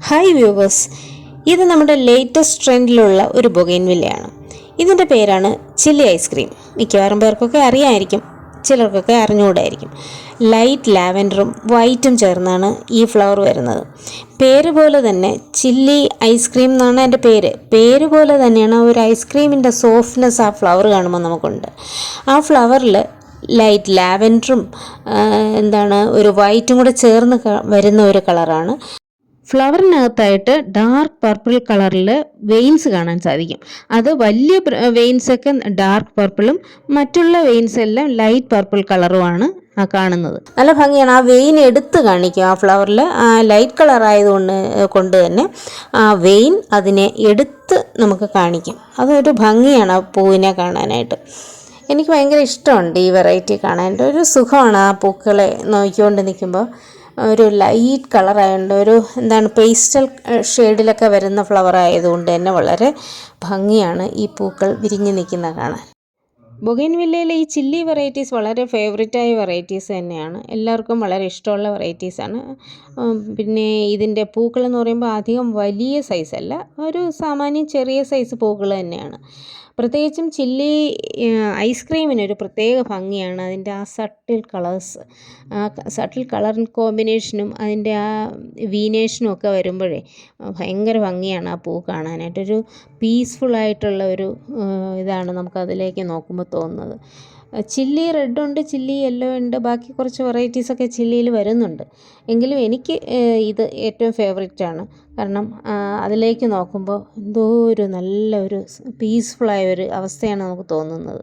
Hi viewers, ഇത് നമ്മുടെ latest ട്രെൻഡിലുള്ള ഒരു ബൊഗൈൻവില്ലയാണ്. ഇതിൻ്റെ പേരാണ് ചില്ലി ഐസ്ക്രീം. മിക്കവാറും പേർക്കൊക്കെ അറിയാമായിരിക്കും, ചിലർക്കൊക്കെ അറിഞ്ഞുകൂടായിരിക്കും. ലൈറ്റ് ലാവൻഡറും വൈറ്റും ചേർന്നാണ് ഈ ഫ്ലവർ വരുന്നത്. പേര് പോലെ തന്നെ ചില്ലി ഐസ്ക്രീം എന്നാണ് എൻ്റെ പേര് പോലെ തന്നെയാണ് ഒരു ഐസ്ക്രീമിൻ്റെ സോഫ്റ്റ്നെസ് ആ ഫ്ലവർ കാണുമ്പോൾ നമുക്കുണ്ട്. ആ ഫ്ലവറിൽ ലൈറ്റ് ലാവൻഡറും ഒരു വൈറ്റും കൂടെ ചേർന്ന് വരുന്ന ഒരു കളറാണ്. ഫ്ലവറിനകത്തായിട്ട് ഡാർക്ക് പർപ്പിൾ കളറിൽ വെയിൻസ് കാണാൻ സാധിക്കും. അത് വലിയ വെയിൻസൊക്കെ ഡാർക്ക് പർപ്പിളും മറ്റുള്ള വെയിൻസ് എല്ലാം ലൈറ്റ് പർപ്പിൾ കളറുമാണ് കാണുന്നത്. നല്ല ഭംഗിയാണ്. ആ വെയിൻ എടുത്ത് കാണിക്കും. ആ ഫ്ലവറിൽ ആ ലൈറ്റ് കളർ കൊണ്ട് തന്നെ ആ വെയിൻ അതിനെ എടുത്ത് നമുക്ക് കാണിക്കും. അതൊരു ഭംഗിയാണ് ആ പൂവിനെ കാണാനായിട്ട്. എനിക്ക് ഭയങ്കര ഇഷ്ടമുണ്ട് ഈ വെറൈറ്റി കാണാനായിട്ട്. ഒരു സുഖമാണ് ആ പൂക്കളെ നോക്കിക്കൊണ്ട് നിൽക്കുമ്പോൾ. ഒരു ലൈറ്റ് കളറായതുകൊണ്ട് പേസ്റ്റൽ ഷെയ്ഡിലൊക്കെ വരുന്ന ഫ്ലവർ ആയതുകൊണ്ട് തന്നെ വളരെ ഭംഗിയാണ് ഈ പൂക്കൾ വിരിഞ്ഞ് നിൽക്കുന്ന കാണാൻ. ബൊഗൈൻവില്ലയിലെ ഈ ചില്ലി വെറൈറ്റീസ് വളരെ ഫേവറേറ്റായ വെറൈറ്റീസ് തന്നെയാണ്. എല്ലാവർക്കും വളരെ ഇഷ്ടമുള്ള വെറൈറ്റീസാണ്. പിന്നെ ഇതിൻ്റെ പൂക്കൾ എന്ന് പറയുമ്പോൾ അധികം വലിയ സൈസല്ല, ഒരു സാമാന്യം ചെറിയ സൈസ് പൂക്കൾ തന്നെയാണ്. പ്രത്യേകിച്ചും ചില്ലി ഐസ്ക്രീമിനൊരു പ്രത്യേക ഭംഗിയാണ് അതിൻ്റെ ആ സട്ടിൽ കളേഴ്സ്. ആ സട്ടിൽ കളർ കോമ്പിനേഷനും അതിൻ്റെ ആ വീനേഷനും ഒക്കെ വരുമ്പോഴേ ഭയങ്കര ഭംഗിയാണ് ആ പൂ കാണാനായിട്ട്. ഒരു പീസ്ഫുള്ളായിട്ടുള്ള ഒരു ഇതാണ് നമുക്കതിലേക്ക് നോക്കുമ്പോൾ തോന്നുന്നത്. ചില്ലി റെഡ് ഉണ്ട്, ചില്ലി യെല്ലോ ഉണ്ട്, ബാക്കി കുറച്ച് വെറൈറ്റീസൊക്കെ ചില്ലിയിൽ വരുന്നുണ്ട്. എങ്കിലും എനിക്ക് ഇത് ഏറ്റവും ഫേവറേറ്റാണ്. കാരണം അതിലേക്ക് നോക്കുമ്പോൾ എന്തോ ഒരു നല്ലൊരു പീസ്ഫുള്ളായ ഒരു അവസ്ഥയാണ് നമുക്ക് തോന്നുന്നത്.